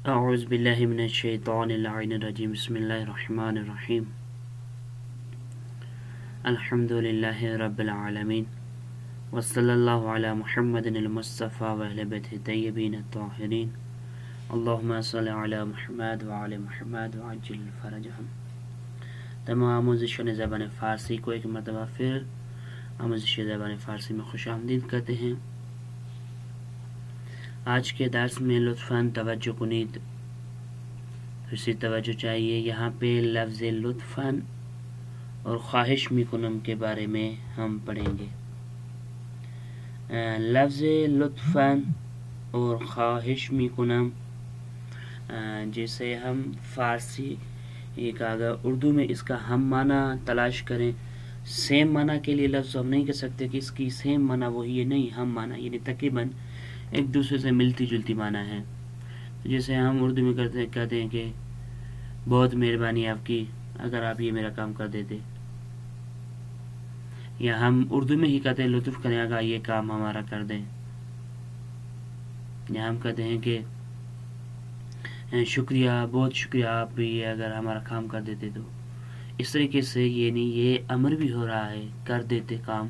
اعوذ باللہ من الشیطان اللعین الرجیم بسم اللہ الرحمن الرحیم الحمد للہ رب العالمین وصلی اللہ علی محمد المصطفیٰ واہل بیتہ الطیبین الطاہرین اللہم صلی علی محمد وعلی محمد وعجل فرجہم۔ تمام آموزشوں زبان فارسی کو ایک مرتبہ پھر آموزش زبان فارسی میں خوش آمدید کرتے ہیں۔ آج کے درس میں لطفاً توجہ کنید، اسی توجہ چاہیے۔ یہاں پہ لفظ لطفاً اور خواہش میکنم کے بارے میں ہم پڑھیں گے۔ لفظ لطفاً اور خواہش میکنم جسے ہم فارسی ایک اگر اردو میں اس کا ہم معنی تلاش کریں، سیم معنی کے لیے لفظ ہم نہیں کہہ سکتے کہ اس کی سیم معنی وہی ہے، نہیں، ہم معنی یعنی تقریباً ایک دوسرے سے ملتی جلتی معنی ہے۔ جیسے ہم اردو میں کہتے ہیں کہ بہت مہربانی آپ کی اگر آپ یہ میرا کام کر دیتے، یا ہم اردو میں ہی کہتے ہیں لطف کریں اگر یہ کام ہمارا کر دیں، یا ہم کہتے ہیں کہ شکریہ، بہت شکریہ، آپ یہ اگر ہمارا کام کر دیتے تو۔ اس طریقے سے یعنی یہ امر بھی ہو رہا ہے، کر دیتے کام،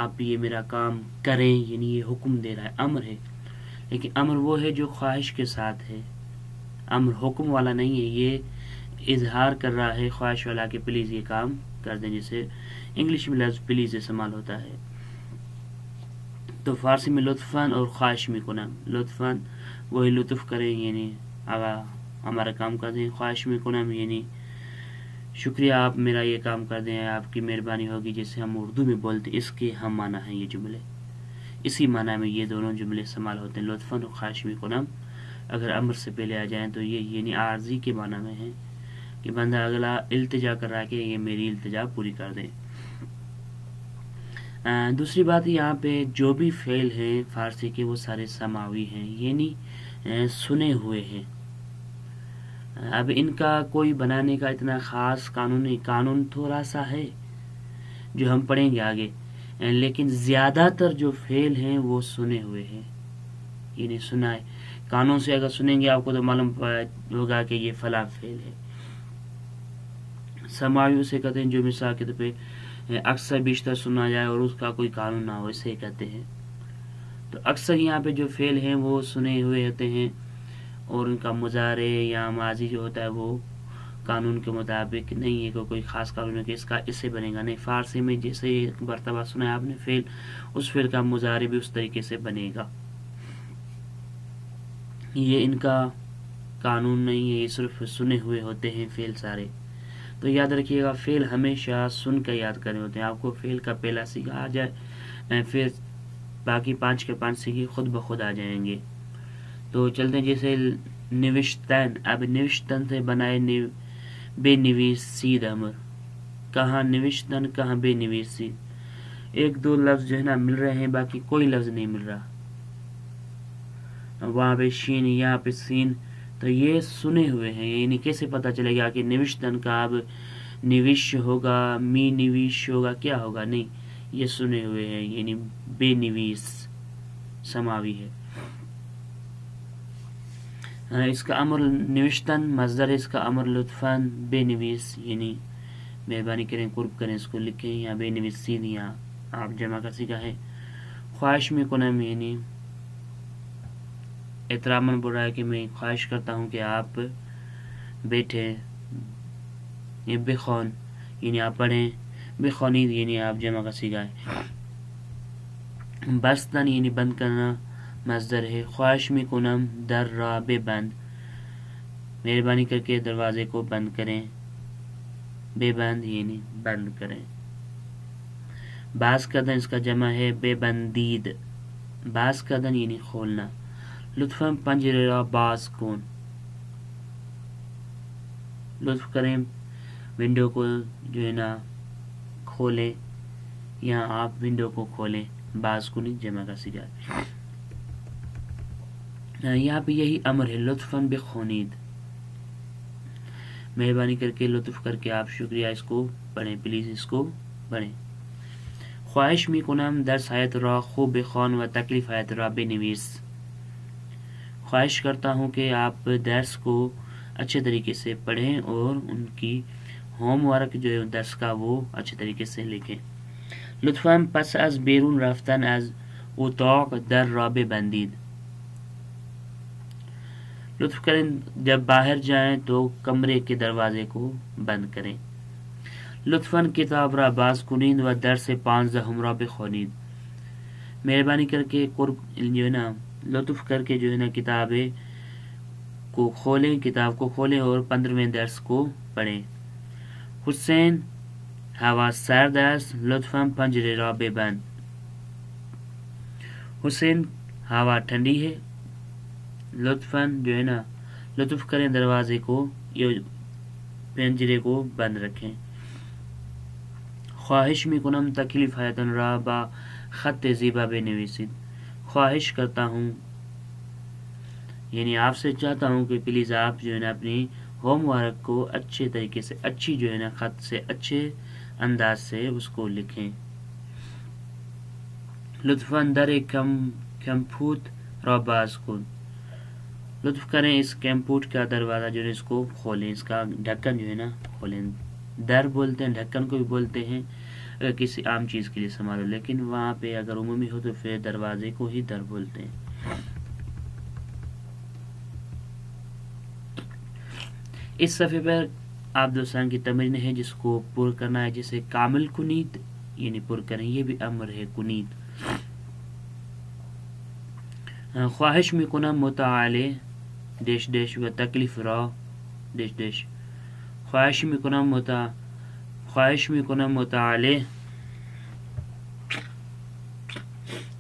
آپ یہ میرا کام کریں، یعنی یہ حکم دے رہا ہے، امر ہے۔ لیکن امر وہ ہے جو خواہش کے ساتھ ہے، امر حکم والا نہیں ہے، یہ اظہار کر رہا ہے خواہش والا کہ پلیز یہ کام کر دیں، جیسے انگلش میں لفظ پلیز استعمال ہوتا ہے۔ تو فارسی میں لطفاً اور خواہش میکنم، لطفاً وہی لطف کریں یعنی اگر ہمارا کام کر دیں، خواہش میکنم یعنی شکریہ آپ میرا یہ کام کر دیں، آپ کی مہربانی ہوگی، جیسے ہم اردو میں بولتے ہیں، اس کے ہم معنی ہیں یہ جملے، اسی معنی میں یہ دونوں جملے استعمال ہوتے ہیں، لطفاً اور خواہش میکنم۔ اگر امر سے پہلے آ جائیں تو یہ یعنی عارضی کے معنی میں ہے کہ بندہ اگلا التجا کر رہا ہے کہ یہ میری التجا پوری کر دیں۔ دوسری بات یہاں پہ جو بھی فعل ہیں فارسی کے وہ سارے سماوی ہیں، یعنی سنے ہوئے ہیں۔ اب ان کا کوئی بنانے کا اتنا خاص قانون نہیں، قانون تھوڑا سا ہے جو ہم پڑھیں گے آگے، لیکن زیادہ تر جو فعل ہیں وہ سنے ہوئے ہیں، یعنی سنا ہے۔ قانون سے اگر سنیں گے آپ کو تو معلوم ہوگا کہ یہ فلاں فعل ہے۔ سماعی اسے کہتے ہیں جو مثال کے طور پہ اکثر بیشتر سنا جائے اور اس کا کوئی قانون نہ ہو، اسے کہتے ہیں۔ تو اکثر یہاں پہ جو فعل ہیں وہ سنے ہوئے ہوتے ہیں، اور ان کا مضارع یا ماضی جو ہوتا ہے وہ قانون کے مطابق نہیں ہے کہ کوئی خاص قانون ہے کہ اس کا اس سے بنے گا، نہیں، فارسی میں جیسے ایک مرتبہ سنا ہے آپ نے فعل، اس فعل کا مضارع بھی اس طریقے سے بنے گا۔ یہ ان کا قانون نہیں ہے، یہ صرف سنے ہوئے ہوتے ہیں فعل سارے۔ تو یاد رکھیے گا فعل ہمیشہ سن کے یاد کرنے ہوتے ہیں، آپ کو فعل کا پہلا صیغہ آ جائے پھر باقی 5 کے 5 صیغے خود بخود آ جائیں گے۔ تو چلتے ہیں جیسے نوشتن، اب نوشتن سے بنائے بے نویسید امر، کہاں نوشتن کہاں بے نویسید، ایک دو لفظ جو ہے نا مل رہے ہیں، باقی کوئی لفظ نہیں مل رہا، وہاں پہ شین یہاں پہ سین، تو یہ سنے ہوئے ہیں، یعنی کیسے پتہ چلے گا کہ نوشتن کا اب نوش ہوگا، می نویش ہوگا، کیا ہوگا، نہیں، یہ سنے ہوئے ہیں، یعنی بے نویس سماوی ہے۔ اس کا امر نوشتن مصدر ہے، اس کا امر لطفاً بے نویس، یعنی مہربانی کریں قرب کریں اس کو لکھیں، یا بے نویسین یا آپ جمع کا صیغہ ہے۔ خواہش میں کنم یعنی احتراماً بول رہا ہے کہ میں خواہش کرتا ہوں کہ آپ بیٹھے، یہ بخون یعنی آپ پڑھیں، بخونید یعنی آپ جمع کا صیغہ ہے۔ بستن یعنی بند کرنا مصدر ہے۔ خواہش میں کنم در را بے بند، مہربانی کر کے دروازے کو بند کریں، بے بند یعنی بند کریں۔ باز کردن اس کا جمع ہے بے بندید، باز کردن یعنی کھولنا۔ لطفاً پنجرے را باز کن، لطف کریں ونڈو کو جو ہے نا کھولیں، یا آپ ونڈو کو کھولیں، باز کنی جمع کا صیغہ ہے۔ یہاں پہ یہی امر ہے، لطفاً بخونید، مہربانی کر کے لطف کر کے آپ شکریہ اس کو پڑھیں، پلیز اس کو پڑھیں۔ خواہش می کنم درس هایت را خوب بخوان و تکلیف هایت را بنویس، خواہش کرتا ہوں کہ آپ درس کو اچھے طریقے سے پڑھیں اور ان کی ہوم ورک جو ہے درس کا وہ اچھے طریقے سے لکھیں. لطفاً پس از بیرون رفتن از اتاق در را ببندید. لطف کریں جب باہر جائیں تو کمرے کے دروازے کو بند کریں. لطفاً کتاب را باز کنید و درس 15 را بخوانید. مہربانی کر کے جو ہے نا لطف کر کے جو ہے نا کتابیں کو کھولیں، کتاب کو کھولیں اور 15ویں درس کو پڑھیں. حسین ہوا سرد است لطفاً پنجره را ببند. حسین ہوا ٹھنڈی ہے، لطفاً جو ہے نا لطف کریں دروازے کو یا پنجرے کو بند رکھیں. خواہش میکنم تکلیف‌هایتان را با خط زیبا بنویسید. خواہش کرتا ہوں یعنی آپ سے چاہتا ہوں کہ پلیز آپ جو ہے نا اپنی ہوم ورک کو اچھے طریقے سے اچھی جو ہے نا خط سے اچھے انداز سے اس کو لکھیں. لطفاً در کمپوٹ را باز کن. لطف کریں اس کمپوٹ کا دروازہ جو ہے اس کو کھولیں، اس کا ڈھکن جو ہے نا کھولیں. در بولتے ہیں، ڈھکن کو بھی بولتے ہیں اگر کسی عام چیز کے لیے استعمال ہو، لیکن وہاں پہ اگر عمومی ہو تو پھر دروازے کو ہی در بولتے ہیں. اس صفحے پر آپ دوستان کی تمرین ہے جس کو پر کرنا ہے، جسے کامل کنید یعنی پر کریں، یہ بھی امر ہے کنید. خواہش میکنم مطالعه ڈیش ڈیش و تکلیف را ڈیش ڈیش. خواہش میکنم مطالعه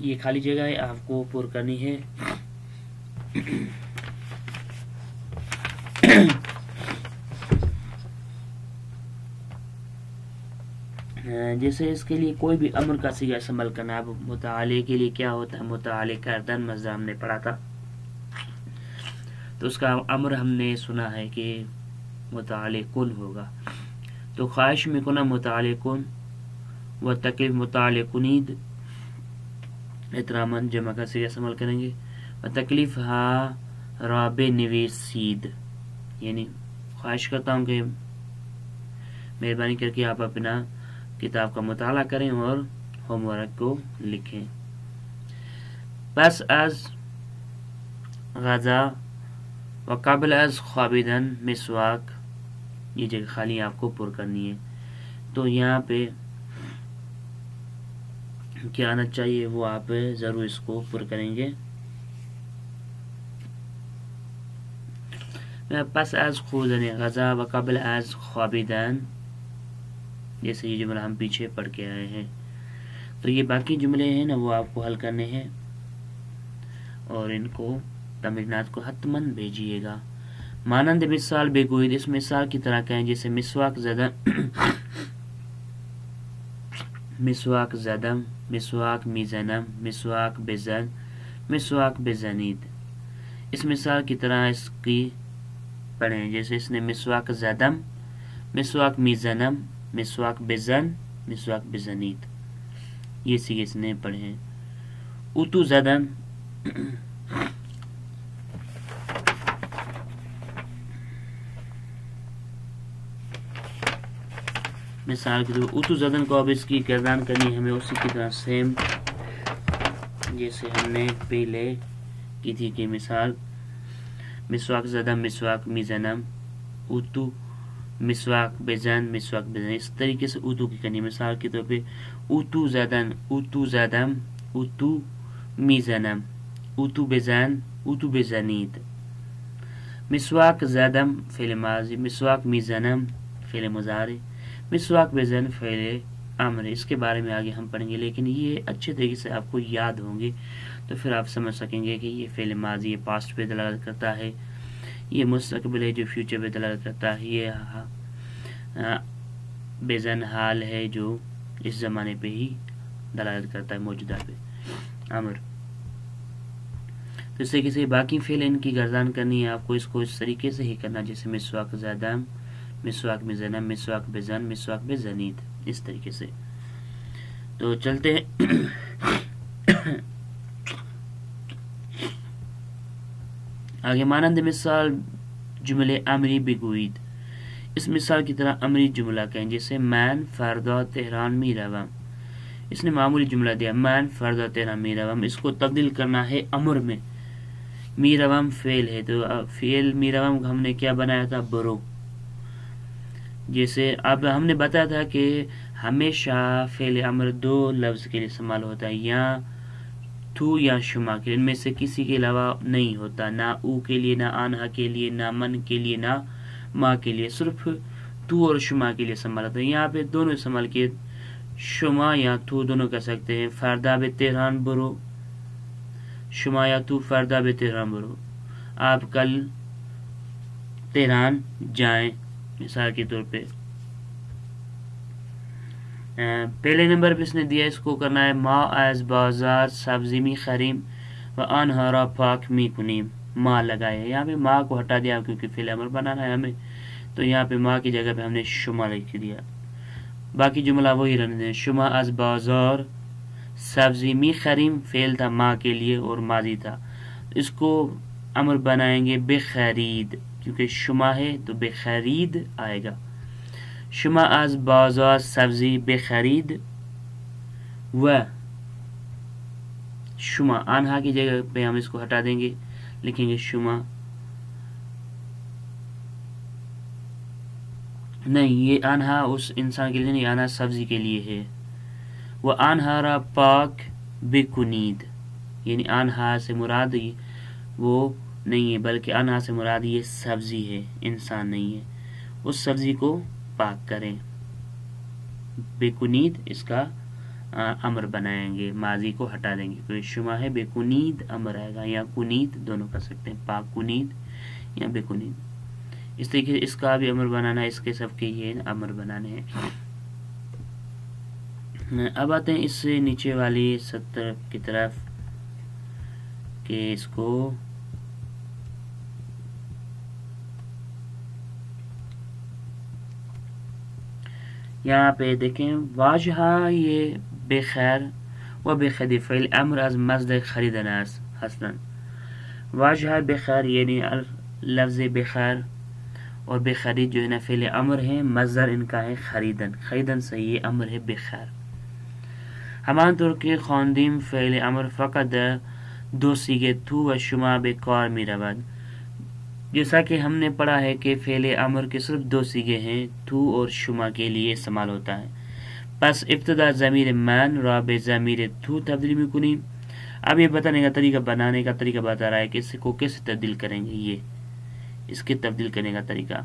یہ خالی جگہ ہے، آپ کو پر کرنی ہے. جیسے اس کے لیے کوئی بھی امر کا صیغہ استعمال کرنا. اب مطالعے کے لیے کیا ہوتا ہے، مطالعے کردن مصدر ہم نے پڑھا تھا، تو اس کا امر ہم نے سنا ہے کہ مطالعے کن ہوگا. تو خواہش میکنم مطالعه کن و تکلیف مطالعه کنید. احتراماً جمع کا صیغہ استعمال کریں گے. و تکلیف ها را بنویسید یعنی خواہش کرتا ہوں کہ مہربانی کر کے آپ اپنا کتاب کا مطالعہ کریں اور ہوم ورک کو لکھیں. پس از غذا و قبل از خوابیدن مسواک، یہ جگہ خالی آپ کو پر کرنی ہے. تو یہاں پہ کیا آنا چاہیے وہ آپ ضرور اس کو پر کریں گے. پس از خوردن غذا و قبل از خوابیدن، جیسے یہ جملہ ہم پیچھے پڑھ کے آئے ہیں. تو یہ باقی جملے ہیں نا وہ آپ کو حل کرنے ہیں اور ان کو تمرینات کو حتماً بھیجیے گا. مانند مثال بگوید، اس مثال کی طرح کہیں جیسے مسواک زدم مسواک زدم، مسواک میزنم، مسواک بزن، مسواک بزنید. اس مثال کی طرح اس کی پڑھیں جیسے اس نے مسواک زدم، مسواک میزنم، مسواک بزن، مسواک بزنید. یہ صیغے اس نے پڑھے ہیں. اتو زدم مثال کے طور پر اتو زدن کو اب اس کی گردان کرنی ہے ہمیں اسی کی طرح سیم جیسے ہم نے پہلے کی تھی کہ مثال مسواک زدم، مسواک میزنم، اتو مسواک بزن، مسواک بزن. اس طریقے سے اتو کی کرنی. مثال کے طور پہ اتو زدن، اتو زدم، اتو میزنم، اتو بزن، اتو بزنید. مسواک زدم فعل ماضی، مسواک میزنم فعل مضارع، مسواک بزن فعل امر. اس کے بارے میں آگے ہم پڑھیں گے، لیکن یہ اچھے طریقے سے آپ کو یاد ہوں گے تو پھر آپ سمجھ سکیں گے کہ یہ فعل ماضی یہ پاسٹ پہ دلالت کرتا ہے، یہ مستقبل ہے جو فیوچر پہ دلالت کرتا ہے، یہ بزن حال ہے جو اس زمانے پہ ہی دلالت کرتا ہے، موجودہ پہ امر. تو اس طریقے سے باقی فعل ان کی گردان کرنی ہے آپ کو، اس کو اس طریقے سے ہی کرنا جیسے مسواک زدم، مسواک بزنم، مسواک بزن، مسواک بزنید، اس طریقے سے. تو چلتے ہیں آگے مانند مثال جملے امری بگوید، اس مثال کی طرح امری جملہ کہیں، جیسے من فردا تہران میروم، اس نے معمولی جملہ دیا من فردا تہران میروم، اس کو تبدیل کرنا ہے امر میں، میروم فعل ہے تو فعل میروم ہم نے کیا بنایا تھا برو، جیسے اب ہم نے بتایا تھا کہ ہمیشہ فعل امر دو لفظ کے لیے استعمال ہوتا ہے، یا تو یا شما کے، ان میں سے کسی کے علاوہ نہیں ہوتا، نہ او کے لیے، نہ آنہا کے لیے، نہ من کے لیے، نہ ماں کے لیے، صرف تو اور شما کے لیے استعمال ہوتا ہے۔ یہاں پہ دونوں استعمال کیے، شما یا تو دونوں کہہ سکتے ہیں، فردا بے تہران برو، شما یا تو فردا بے تہران برو، آپ کل تہران جائیں، مثال کے طور پہ۔ پہلے نمبر پہ اس نے دیا، اس کو کرنا ہے ما از بازار سبزی می خریم و آنها را پاک می کنیم، ما لگائے، یہاں پہ ما کو ہٹا دیا کیونکہ فعل امر بنانا ہے ہمیں، تو یہاں پہ ما کی جگہ پہ ہم نے شما لکھ دیا، باقی جملہ وہی رہنے دیں، شما از بازار سبزی می خریم فعل تھا ما کے لیے اور ماضی تھا، اس کو امر بنائیں گے بخرید، کیونکہ شما ہے تو بخرید آئے گا، شما از بازار سبزی بخرید و شما، آنہا کی جگہ پہ ہم اس کو ہٹا دیں گے، لکھیں گے شما، نہیں یہ آنہا اس انسان کے لیے نہیں، آنہا سبزی کے لیے ہے، وہ آنہا را پاک بکنید، یعنی آنہا سے مراد وہ نہیں ہے بلکہ آنہا سے مراد یہ سبزی ہے، انسان نہیں ہے، اس سبزی کو پاک کریں، بکنید اس کا امر بنائیں گے، ماضی کو ہٹا دیں گے، تو شما ہے بکنید امر آئے گا، یا کنید دونوں کر سکتے ہیں، پاک کنید یا بکنید، اس طریقے سے اس کا بھی امر بنانا ہے، اس کے سب کے یہ امر بنانے ہیں۔ اب آتے ہیں اس سے نیچے والی سطر کی طرف کہ اس کو یہاں پہ دیکھیں، واجہا یہ بخیر و بخدی فعل امر از مصدر خریدناس حسنا، واجہا بخیر یعنی لفظ بخیر اور بخرید جو ہے نا فعل امر ہے، مصدر ان کا ہے خریدن، خریدن سے یہ امر ہے بخیر، ہمان طور کہ خواندیم فعل امر فقط دو سیگے تو و شما بے کار می رود، جیسا کہ ہم نے پڑھا ہے کہ فعل امر کے صرف دو سیگے ہیں، تو اور شما کے لیے استعمال ہوتا ہے، پس ابتدا ضمیر من را بے ضمیر تو تبدیل میں کنیم، اب یہ بتانے کا طریقہ، بنانے کا طریقہ بتا رہا ہے کہ اس کو کیسے تبدیل کریں گے، یہ اس کے تبدیل کرنے کا طریقہ،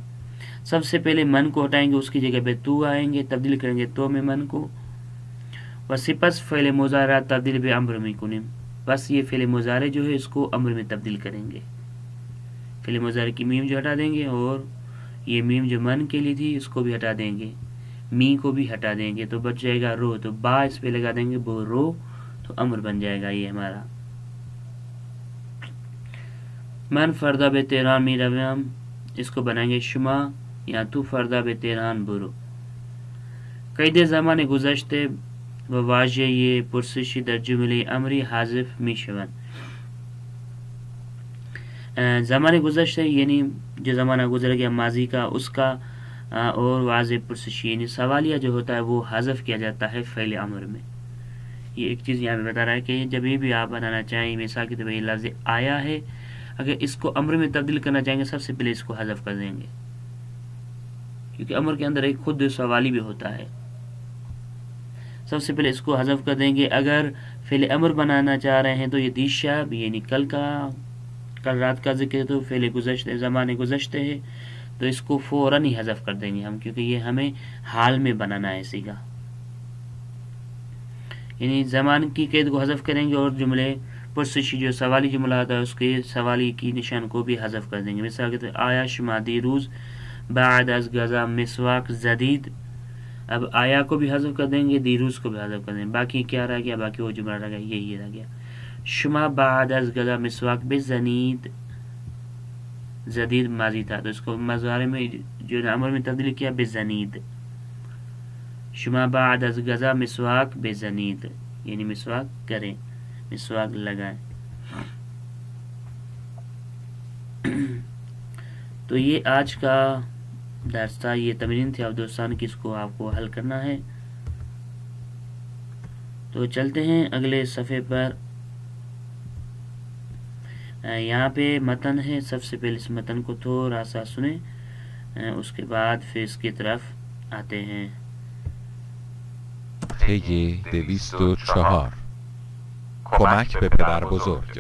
سب سے پہلے من کو ہٹائیں گے، اس کی جگہ پہ تو آئیں گے، تبدیل کریں گے تو میں من کو، وسپس فعل مضارع تبدیل بے امر میں کنیم، بس یہ فعل مضارع جو ہے اس کو امر میں تبدیل کریں گے، فعل مضارع کی میم جو ہٹا دیں گے، اور یہ میم جو من کے لیے تھی اس کو بھی ہٹا دیں گے، می کو بھی ہٹا دیں گے، تو بچ جائے گا رو، تو با اس پہ لگا دیں گے، وہ رو تو امر بن جائے گا یہ ہمارا، من فردا بے تہران می روم، اس کو بنائیں گے شما یا تو فردا بے تہران برو، قید زمان گذشته و واژه پرسشی در جمله امری حذف می شوند، زمان گذشته یعنی جو زمانہ گزر گیا ماضی کا، اس کا اور واضح پرسشی یعنی سوالیہ جو ہوتا ہے وہ حذف کیا جاتا ہے فعل امر میں، یہ ایک چیز یہاں پہ بتا رہا ہے کہ جب بھی آپ بنانا چاہیں، مثال کے طور پر یہ لفظ آیا ہے، اگر اس کو امر میں تبدیل کرنا چاہیں گے سب سے پہلے اس کو حذف کر دیں گے، کیونکہ امر کے اندر ایک خود سوالی بھی ہوتا ہے، سب سے پہلے اس کو حذف کر دیں گے، اگر فعل امر بنانا چاہ رہے ہیں تو یہ دیشا یعنی کل رات کا ذکر ہے تو فعل گزشتہ زمانے گزشتے ہے، تو اس کو فوراً ہی حذف کر دیں گے ہم، کیونکہ یہ ہمیں حال میں بنانا ہے اسی کا، یعنی زمان کی قید کو حذف کریں گے، اور جملے پرسشی جو سوالی جملہ آتا ہے اس کے سوالی کی نشان کو بھی حذف کر دیں گے، مثال کے طور آیا شما دیروز بعد از غذا مسواک جدید، اب آیا کو بھی حذف کر دیں گے، دیروز کو بھی حذف کر دیں گے، باقی کیا رہ گیا، باقی وہ جملہ رہ گیا، یہی رہ گیا، شما بعد از غذا مسواک بزنید، جدید ماضی تھا تو اس کو مضارع میں جو امر میں تبدیل کیا بزنید، شما بعد از غذا مسواک بزنید یعنی مسواک کریں، مسواک لگائیں۔ تو یہ آج کا درس تھا، یہ تمرین تھی آپ دوستان کی، اس کو آپ کو حل کرنا ہے۔ تو چلتے ہیں اگلے صفحے پر۔ یہاں پہ متن ہے، سب سے پہلے اس متن کو تھوڑا سا سنیں، اس کے بعد پھر اس کی طرف آتے ہیں۔ طی 204 کمک به پدر بزرگ.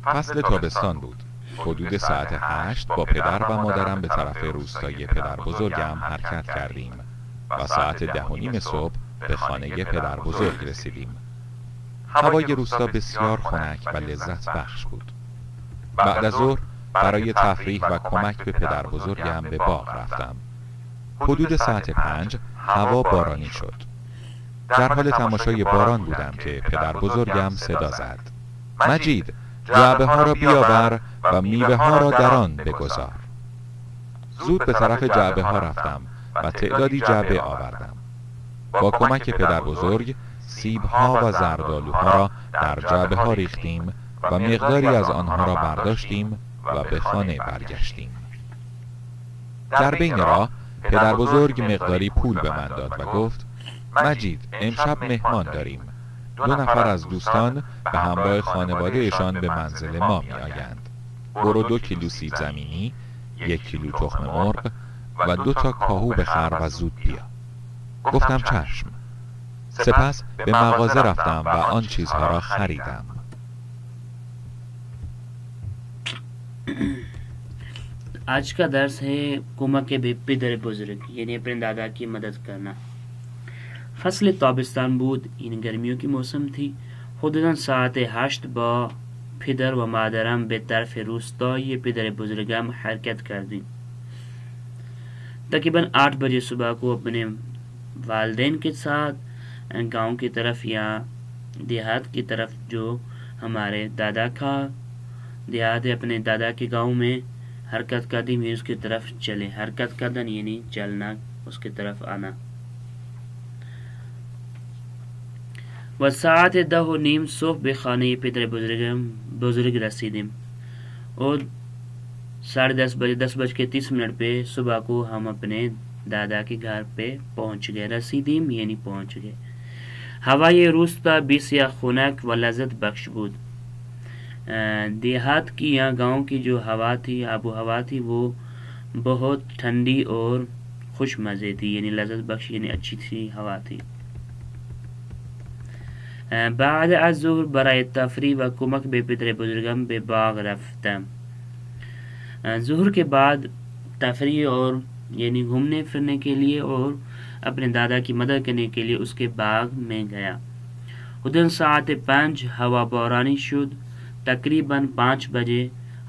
فصل تابستان بود. حدود ساعت 8 با پدر و مادرم به طرف روستای پدر بزرگم حرکت کردیم و ساعت 10:30 صبح به خانه پدر بزرگ رسیدیم. هوای روستا بسیار خنک و لذت بخش بود. بعد از ظهر برای تفریح و کمک به پدر بزرگم به باغ رفتم. حدود ساعت 5 هوا بارانی شد. در حال تماشای باران بودم که پدر بزرگم صدا زد: مجید، جعبه ها را بیاور و میوه ها را در آن بگذار. زود به طرف جعبه ها رفتم و تعدادی جعبه آوردم. با کمک پدر بزرگ سیب ها و زردآلوها را در جعبه ها ریختیم و مقداری از آنها را برداشتیم و به خانه برگشتیم. در بین راه پدر بزرگ مقداری پول به من داد و گفت: مجید، امشب مهمان داریم. 2 نفر از دوستان به همراه خانوادهشان به منزل ما می آیند. برو 2 کیلو سیب زمینی، 1 کیلو تخم مرغ و 2 تا کاهو بخر و زود بیا. گفتم چشم. سپس به مغازه رفتم و آن چیزها را خریدم. آج کا درس ہے کمک به پدر بزرگ، یعنی اپنے دادا کی مدد کرنا۔ فصل تابستان بود، یعنی گرمیوں کی موسم تھی۔ حدوداً ساعت 8 با پدر و مادرم به طرف روستای پدر بزرگم حرکت کردیم۔ تقریباً 8 بجے صبح کو اپنے والدین کے ساتھ گاؤں کی طرف یا دیہات کی طرف، جو ہمارے دادا کا دیہات ہے، اپنے دادا کے گاؤں میں حرکت کردیم، اس کی طرف چلے۔ حرکت کردن یعنی چلنا، اس کی طرف آنا۔ و ساعت 10:30 صبح به خانه پدر بزرگ رسیدیم، اور 10:30 بجے 10:30 پہ صبح کو ہم اپنے دادا کے گھر پہ پہنچ گئے۔ رسیدیم یعنی پہنچ گئے۔ ہوای روستا بسیار خنک و لذت بخش بود۔ دیہات کی یا گاؤں کی جو ہوا تھی، آب و ہوا تھی، وہ بہت ٹھنڈی اور خوش مزے تھی، یعنی لذت بخش یعنی اچھی سی ہوا تھی۔ بعد از ظهر برای تفریح و کمک به پدر بزرگم به باغ رفتم۔ ظہر کے بعد تفریح اور یعنی گھومنے پھرنے کے لیے اور اپنے دادا کی مدد کرنے کے لیے اس کے باغ میں گیا۔ حدود ساعت 5 ہوا بارانی شد۔ تقریباً 5 بجے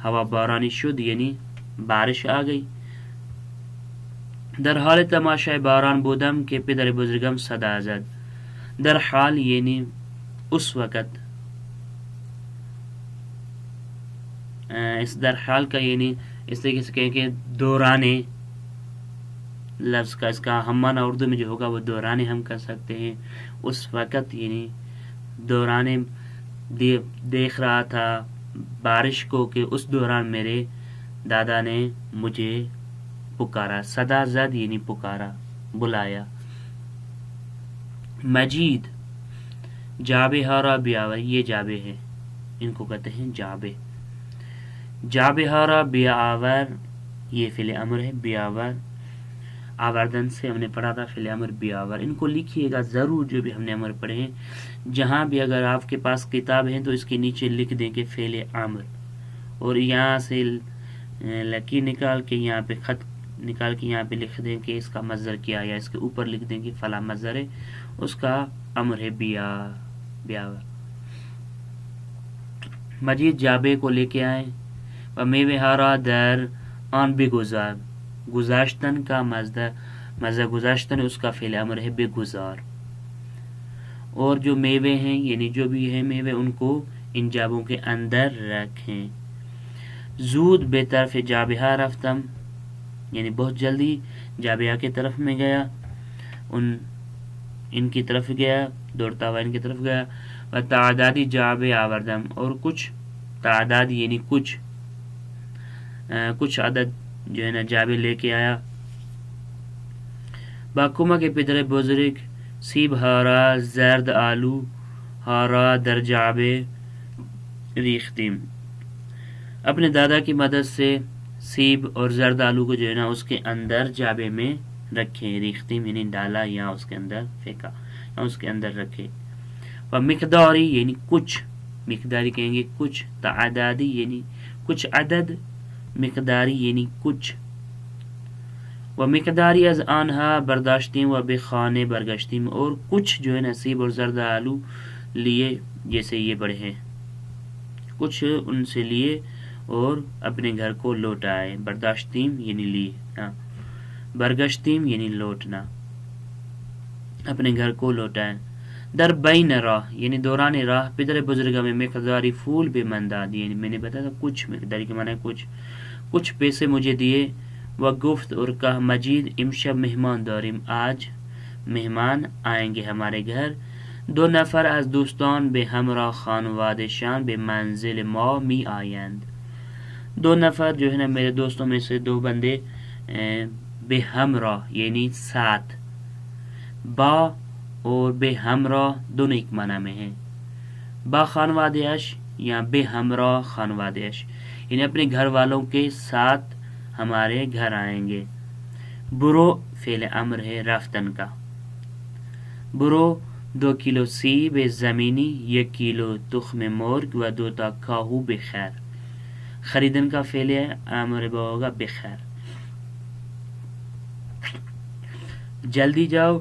ہوا بارانی شد یعنی بارش آ گئی۔ در حال تماشای باران بودم که پدر بزرگم صدا زد۔ در حال یعنی اس وقت، اس در حال کا یعنی اس طریقے سے کہیں کہ دورانے لفظ کا، اس کا ہم معنی اردو میں جو ہوگا وہ دورانے ہم کر سکتے ہیں۔ اس وقت یعنی دورانے دیکھ رہا تھا بارش کو کہ اس دوران میرے دادا نے مجھے پکارا۔ صدا زد یعنی پکارا، بلایا۔ مجید، جابے ہارا بیاور، یہ جابے ہے، ان کو کہتے ہیں جابے۔ جابے ہارا بیاور، یہ فعل امر ہے، بیاور آوردن سے ہم نے پڑھا تھا فعل امر بیاور۔ ان کو لکھیے گا ضرور، جو بھی ہم نے امر پڑھے ہیں۔ جہاں بھی اگر آپ کے پاس کتاب ہے تو اس کے نیچے لکھ دیں کہ فعل امر، اور یہاں سے لکیر نکال کے یہاں پہ خط نکال کے یہاں پہ لکھ دیں کہ اس کا مصدر کیا، یا اس کے اوپر لکھ دیں کہ فلاں مصدر ہے، اس کا امر ہے بیاور۔ مجید جابے کو لے کے آئے، و میوه ها را در آن بگذار۔ گذاشتن کا مصدر گذاشتن اس کا فعل امر ہے بگذار۔ اور جو میوے ہیں یعنی جو بھی ہیں میوے، ان کو ان جابوں کے اندر رکھیں۔ زود بے طرف جابہا رفتم، یعنی بہت جلدی جابہا کی طرف میں گیا، ان کی طرف گیا، دوڑتا ہوا ان کی طرف گیا۔ و تعدادی جابے آوردم، اور کچھ تعداد یعنی کچھ کچھ عدد جو ہے نا جابے لے کے آیا. باکوما کے پدر بزرگ سیب ہارا زرد آلو ہارا در جعبے ریختیم. اپنے دادا کی مدد سے سیب اور زرد آلو کو جو ہے نا اس کے اندر جعبے میں رکھے. ریختیم یعنی ڈالا یا اس کے اندر پھینکا یا اس کے اندر رکھے. و مقداری یعنی کچھ، مقداری کہیں گے کچھ، تعدادی یعنی کچھ عدد، مقداری یعنی کچھ. و مقداری از آنہا برداشتیم و بے خانے برگشتیم، اور کچھ جو ہے نصیب اور زرد آلو لیے جیسے یہ بڑے ہیں، کچھ ان سے لیے اور اپنے گھر کو لوٹ آئے. برداشتیم یعنی لیے، برگشتیم یعنی لوٹنا، اپنے گھر کو لوٹائے. در بین راہ یعنی دوران راہ پدر بزرگا میں مقداری پھول بے منداد، یعنی میں نے بتایا تھا کچھ، مقداری کے معنی کچھ پیسے مجھے دیے. و گفت اور کہا مجید امشب مہمان داریم، آج مہمان آئیں گے ہمارے گھر. 2 نفر از دوستان به همراه خانوادهشان به منزل ما می آیند. 2 نفر جو ہے نا میرے دوستوں میں سے 2 بندے بے ہمراہ یعنی ساتھ، با اور بے ہمراہ دونوں ایک معنی میں ہیں. با خانوادهش یا بے ہمراہ خانوادهش یعنی اپنے گھر والوں کے ساتھ ہمارے گھر آئیں گے. برو فعل امر ہے رفتن کا. برو 2 کلو سیب زمینی، 1 کلو تخم مرغ و 2 تا کاہو بخیر. خریدن کا فعل ہے امر با ہوگا بخیر. جلدی جاؤ،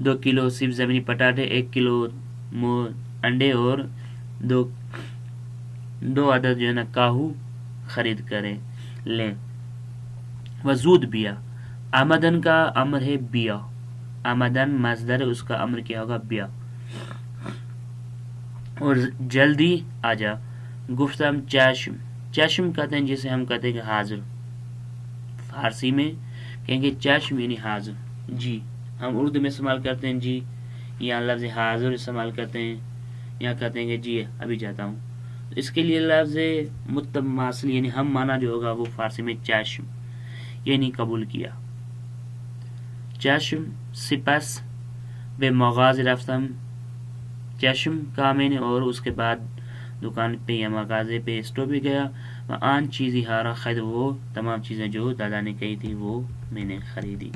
2 کلو سیب زمینی پٹاٹے، 1 کلو انڈے اور 2 عدد جو ہے نا کاہو خرید کریں لیں. وزود بیا، آمدن کا امر ہے بیا، آمدن مصدر اس کا امر کیا ہوگا بیا. اور جلدی آجا. گفتم چشم، چشم کہتے ہیں جسے ہم کہتے ہیں کہ حاضر، فارسی میں کہیں گے چشم یعنی حاضر. جی ہم اردو میں استعمال کرتے ہیں جی، یا لفظ حاضر استعمال کرتے ہیں، یا کہتے ہیں کہ جی ابھی جاتا ہوں. اس کے لیے لفظ متماثل یعنی ہم معنی جو ہوگا وہ فارسی میں چشم یعنی قبول کیا. چشم سپس به مغازه رفتم، چشم کا میں نے اور اس کے بعد دکان پہ یا مغازے پہ اسٹور پہ گیا. و آن چیزی ہارا خرید، وہ تمام چیزیں جو دادا نے کہی تھی وہ میں نے خریدی.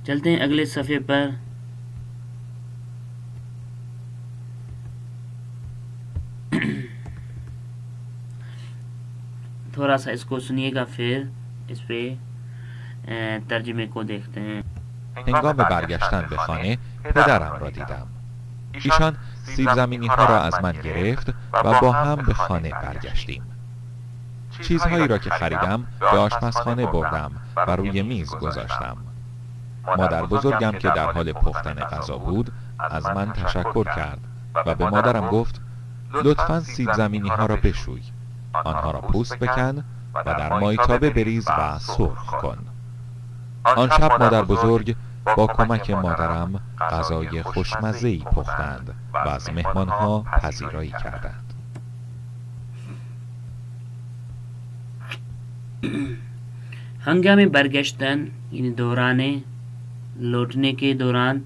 چلتے ہیں اگلے صفحے پر. تھوڑا سا اس کو سنیے گا پھر اس پہ ترجمه کو دیکھتے ہیں. هنگام برگشتن به خانه پدرم را دیدم. ایشان سیب زمینی ها را از من گرفت و با هم به خانه برگشتیم. چیزهایی را که خریدم به آشپزخانه بردم و روی میز گذاشتم. مادر بزرگم که در حال پختن غذا بود از من تشکر کرد و به مادرم گفت لطفاً سیب زمینی ها را بشوی، آنها را پوست بکن و در مایتابه بریز و سرخ کن. آن شب مادر بزرگ با کمک مادرم غذای خوشمزه‌ای پختند و از مهمانها پذیرایی کردند. ہنگام برگشتن یعنی دوران لوٹنے کے دوران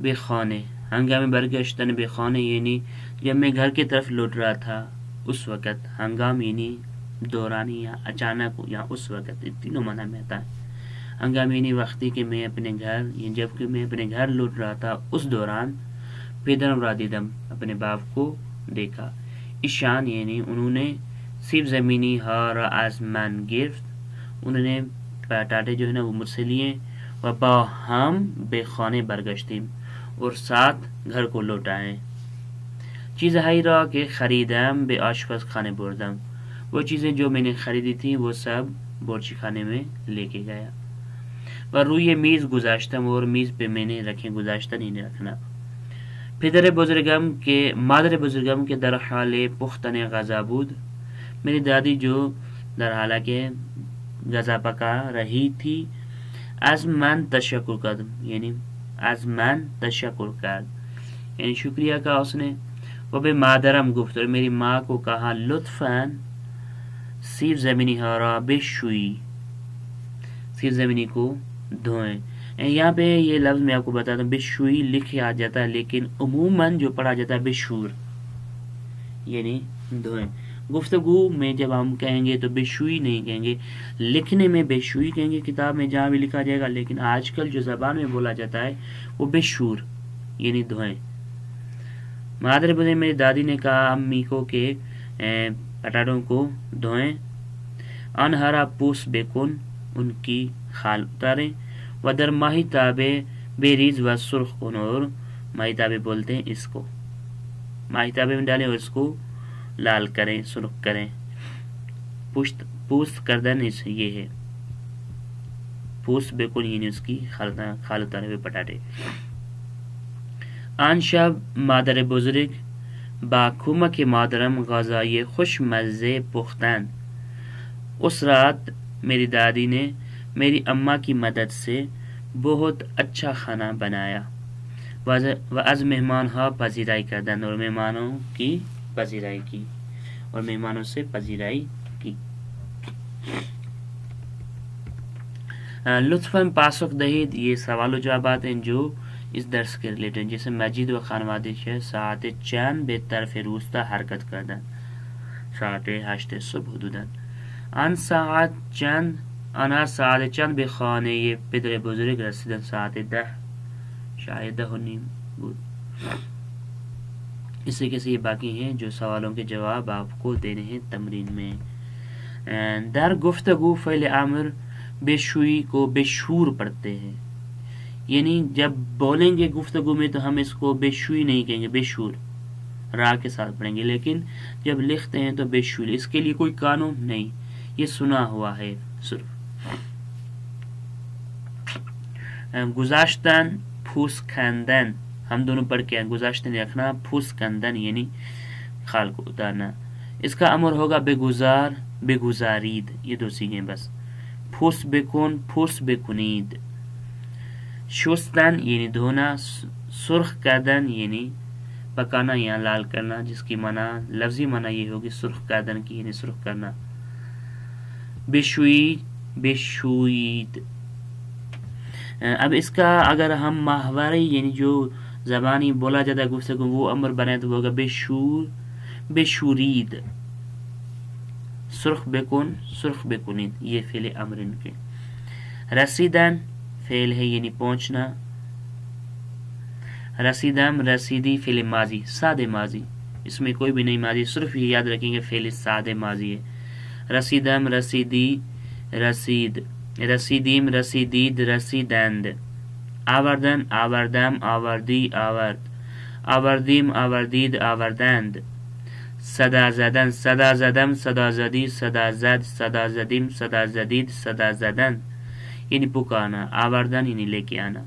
بے خانے. ہنگام برگشتن بے خانے یعنی جب میں گھر کی طرف لوٹ رہا تھا اس وقت. ہنگام یعنی دوران یا اچانک یا اس وقت، تینوں معنی میں آتا ہے. ہنگام یعنی وقتی کہ میں اپنے گھر یا جب کہ میں اپنے گھر لوٹ رہا تھا اس دوران پدرم را دیدم اپنے باپ کو دیکھا. ایشان یعنی انہوں نے سیب زمینی ها را از من گرفت، انہوں نے پٹاٹے جو ہے نا وہ مجھ سے لیے. و با ہم به خانه برگشتیم اور ساتھ گھر کو لوٹائیں. چیزهایی را که خریدم به آشپزخانه بردم، وہ چیزیں جو میں نے خریدی تھیں وہ سب بورچی خانے میں لے کے گیا. و روی میز گذاشتم اور میز پہ میں نے رکھے، گذاشتہ نہیں رکھنا. پدر بزرگم کے مادر بزرگم کے در حال پختن غذا بود، میری دادی جو در حالہ کے غذا پکا رہی تھی. از من تشکر کرد یعنی از من تشکر کرد یعنی شکریہ کہا اس نے. وہ بے مادرم گفت اور میری ماں کو کہا لطفاً سیر زمینی ہارا بشوئی، سیر زمینی کو دھوئیں. یہاں پہ یہ لفظ میں آپ کو بتاتا ہوں، بشوئی لکھے آ جاتا ہے لیکن عموماً جو پڑھا جاتا ہے بشور، یعنی دھوئیں. گفتگو میں جب ہم کہیں گے تو بشوئی نہیں کہیں گے، لکھنے میں بشوئی کہیں گے کتاب میں جہاں بھی لکھا جائے گا، لیکن آج کل جو زبان میں بولا جاتا ہے وہ بشور یعنی دھوئیں. مادر بزرگ میری دادی نے کہا امی کو کہ پٹاٹوں کو دھوئیں. انہرا پوس بیکن، ان کی خال اتاریں. ودر ماہی تابے بیریز و سرخ کن، اور ماہی تابے بولتے ہیں اس کو، ماہی تابے میں ڈالیں اور اس کو لال کریں، سرخ کریں. پوست کردن یہ ہے، پوست بیکن یعنی اس کی خال اتارے ہوئے پٹاٹے. آن شب مادر بزرگ با کمک مادرم غذای خوش مزے پختن، اس رات میری دادی نے میری اماں کی مدد سے بہت اچھا کھانا بنایا. و از مہمان ہا پذیرائی کردن، اور مہمانوں کی پذیرائی کی، اور مہمانوں سے پذیرائی کی. لطفاً پاسخ دہید، یہ سوال و جوابات ہیں جو اس درس کے ریلیٹڈ، جیسے مسجد و خانوادش ہے. ساعت چند به طرف روستا حرکت کردن، ساعت 8 صبح حدوداً. آن ساعت چند، آنها ساعت چند به خانه پدر بزرگ رسیدن، ساعت 10، شاید 10:30 بود. اس طریقے سے یہ باقی ہیں جو سوالوں کے جواب آپ کو دینے ہیں تمرین میں. در گفتگو فعل امر بشوئی کو بشور پڑھتے ہیں، یعنی جب بولیں گے گفتگو میں تو ہم اس کو بشوئی نہیں کہیں گے، بشور را کے ساتھ پڑھیں گے، لیکن جب لکھتے ہیں تو بشور. اس کے لیے کوئی قانون نہیں، یہ سنا ہوا ہے صرف. گذاشتن پھوس کندن، ہم دونوں پڑھ کے ہیں. گذاشتن رکھنا، پھوس کندن یعنی خال کو اتارنا. اس کا امر ہوگا بگزار، بگزارید، یہ دو سیغیں بس. پھوس بکن، پھوس بکنید. شستن یعنی دھونا، سرخ کردن یعنی پکانا یا لال کرنا، جس کی معنی لفظی معنی یہ ہوگی سرخ کردن کی یعنی سرخ کرنا. بشوئی، بشوید. اب اس کا اگر ہم ماہواری یعنی جو زبانی بولا جاتا ہے گفتگو وہ امر بنائے تو ہوگا بشور، بشورید. سرخ بکن، سرخ بکنید، یہ فعل امر ان کے. رسیدن فعل ہے یعنی پہنچنا. رسیدم، رسیدی فعل ماضی، سادے ماضی، اس میں کوئی بھی نہیں ماضی، صرف یہ یاد رکھیں گے فعل سادے ماضی ہے. رسیدم، رسیدی، رسید. رسیدیم، رسیدید، رسیدند. آوردن، آوردم، آوردی، آورد. آوردیم، آوردید، آوردند. صدا زدن، صدا زدم، صدا زدی، صدا زد، صدا زدیم، صدا زدید، صدا زدن یعنی پکانا. آوردن یعنی لے کے آنا.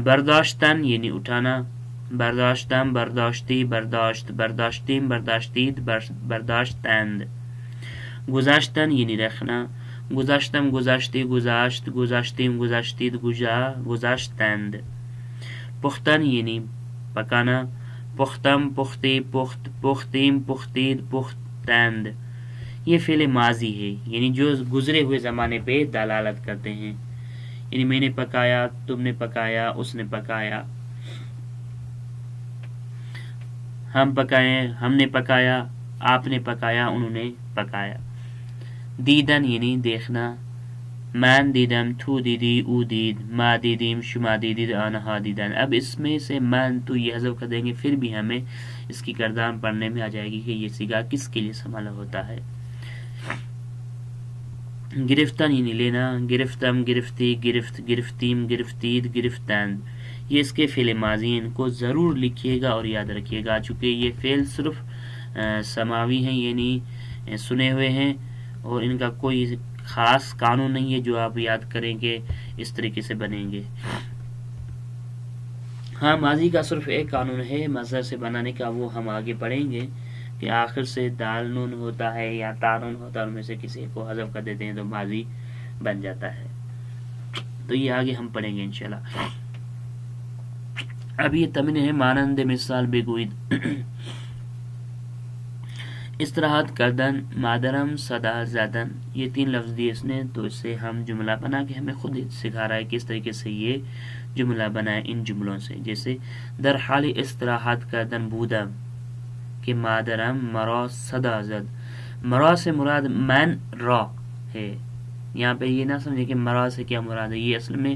برداشتن یعنی اٹھانا. برداشتم، برداشتی، برداشت، برداشتیم، برداشتید، برداشتند. گذاشتن یعنی رکھنا. گذاشتم، گذاشتی، گذاشت، گذاشتیم، گذاشتید، گذاشتند. پختن یعنی پکانا. پختم، پختی، پخت، پختیم، پختید، پختند. یہ فعل ماضی ہے یعنی جو گزرے ہوئے زمانے پہ دلالت کرتے ہیں، یعنی میں نے پکایا، تم نے پکایا، اس نے پکایا. ہم پکائے، ہم نے پکایا، آپ نے پکایا، انہوں نے پکایا. دیدن یعنی دیکھنا. من دیدم، تو دیدی، او دید، ما دیدیم، شما دیدید، آنها دیدن. اب اس میں سے من تو یہ حذف کر دیں گے، پھر بھی ہمیں اس کی کردان پڑھنے میں آ جائے گی کہ یہ صیغہ کس کے لیے استعمال ہوتا ہے. گرفتن یعنی لینا. گرفتم، گرفتی، گرفت، گرفتیم، گرفتید، گرفتند. یہ اس کے فعل ماضی ہیں، ان کو ضرور لکھیے گا اور یاد رکھیے گا، چونکہ یہ فعل صرف سماوی ہیں یعنی سنے ہوئے ہیں، اور ان کا کوئی خاص قانون نہیں ہے جو آپ یاد کریں گے اس طریقے سے بنیں گے. ہاں ماضی کا صرف ایک قانون ہے مصدر سے بنانے کا، وہ ہم آگے پڑھیں گے کہ آخر سے دال نون ہوتا ہے یا تا نون ہوتا ہے، ان میں سے کسی کو حذف کر دیتے ہیں تو ماضی بن جاتا ہے. تو یہ آگے ہم پڑھیں گے انشاءاللہ. اب یہ تمرین ہے مانند مثال بگوید. استراحت کردن، مادرم صدا زدن، یہ 3 لفظ دیے اس نے، تو اس سے ہم جملہ بنا کے ہمیں خود سکھا رہا ہے کس طریقے سے یہ جملہ بنائے ان جملوں سے. جیسے در حال استراحت کردن بودم کہ مادرم مرا صدا زد. مرا سے مراد من را ہے. یہاں پہ یہ نہ سمجھے کہ مرا سے کیا مراد ہے، یہ اصل میں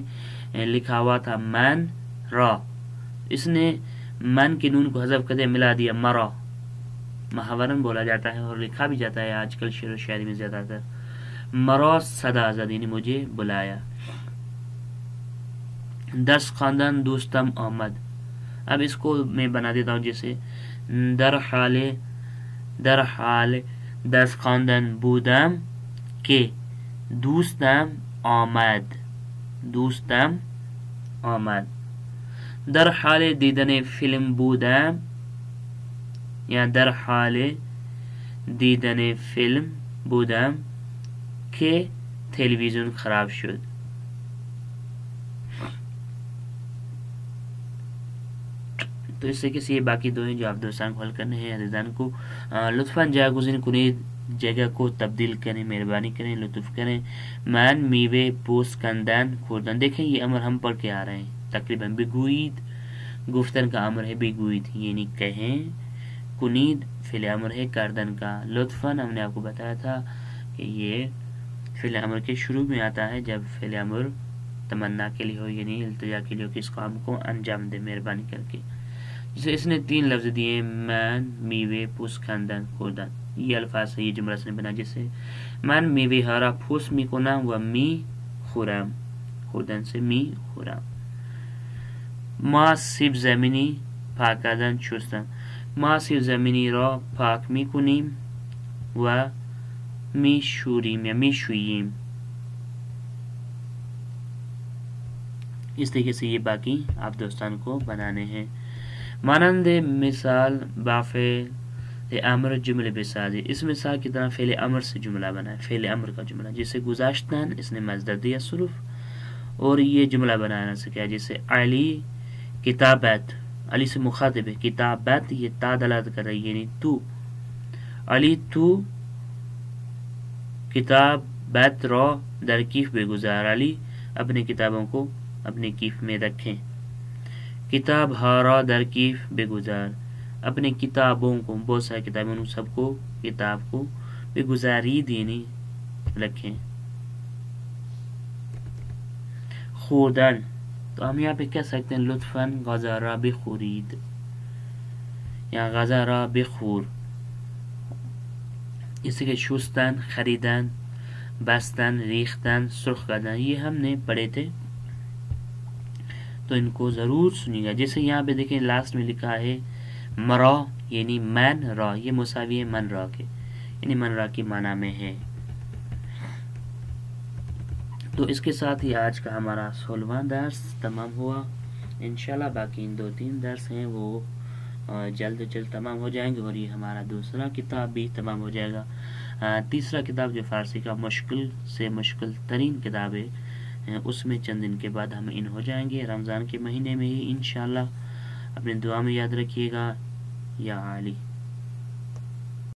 لکھا ہوا تھا من را، اس نے من کے نون کو حذف کر دیا، ملا دیا مرا. محاورن بولا جاتا ہے اور لکھا بھی جاتا ہے آج کل شعر و شاعری میں زیادہ تر. مرا صدا زد یعنی مجھے بلایا. درس خواندن دوستم آمد. اب اس کو میں بنا دیتا ہوں جیسے در حال درس خواندن بودم کہ دوستم آمد. در حال دیدن فیلم بودم یا در حال دیدن فیلم بودم کہ تلویزیون خراب شد. تو اس سے کسی یہ باقی دو ہیں جو آپ دوستان کو حل کرنے ہیں. عزیزان کو لطفاً جاگزین کنید، جگہ کو تبدیل کریں، مہربانی کریں، لطف کریں. من میوه پوست کندن خوردن. دیکھیں یہ امر ہم پڑھ کے آ رہے ہیں تقریباً. بگوید گفتن کا امر ہے، بگوید یعنی کہیں، کنید فعل امر ہے کردن کا. لطفاً ہم نے آپ کو بتایا تھا کہ یہ فعل امر کے شروع میں آتا ہے جب فعل امر تمنا کے لیے ہو، یعنی التجا کے لیے ہو کہ اس کام کو انجام دے مہربانی کر کے. جسے اس نے 3 لفظ دیے من میوه پوست کندن خوردن. یہ الفاظ سے یہ جملہ اس نے بنا جیسے من میوه ها را پوست میکنم و میخورم. خوردن سے میخورم. ما سیب زمینی پاک کردن شستن. ما سیب زمینی را پاک میکنیم و میشوریم یا میشوییم. اس طریقے سے یہ باقی آپ دوستان کو بنانے ہیں. مانند مثال بافعل امر جملے بسازی. اس مثال کی طرح فعل امر سے جملہ بنا ہے، فعل امر کا جملہ. جیسے گزاشتن اس نے مصدر دیا صرف اور یہ جملہ بنانا سکھایا. جیسے علی کتابت، علی سے مخاطب ہے، کتابت یہ تا دلالت کر رہی ہے یعنی تو. علی تو کتابت را در کیف بگذار. علی اپنے کتابوں کو اپنے کیف میں رکھیں. کتاب ہارا در کیف بگزار. اپنے کتابوں کو، بہت ساری کتابوں ان سب کو کتاب کو بگزارید یعنی رکھیں. خوردن تو ہم یہاں پہ کہہ سکتے ہیں لطفاً غذا را بخورید یا غذا را بخور. اسی کے شستن، خریدن، بستن، ریختن، سرخ کردن یہ ہم نے پڑھے تھے تو ان کو ضرور سنیے گا. جیسے یہاں پہ دیکھیں لاسٹ میں لکھا ہے مرا یعنی من را، یہ مساوی ہے من را کے یعنی من را کی معنی میں ہے. تو اس کے ساتھ ہی آج کا ہمارا 16واں درس تمام ہوا. انشاءاللہ باقی ان 2-3 درس ہیں وہ جلد تمام ہو جائیں گے اور یہ ہمارا دوسرا کتاب بھی تمام ہو جائے گا. تیسرا کتاب جو فارسی کا مشکل سے مشکل ترین کتاب ہے اس میں چند دن کے بعد ہم ان ہو جائیں گے رمضان کے مہینے میں ہی انشاءاللہ. اپنے دعا میں یاد رکھیے گا. یا علی.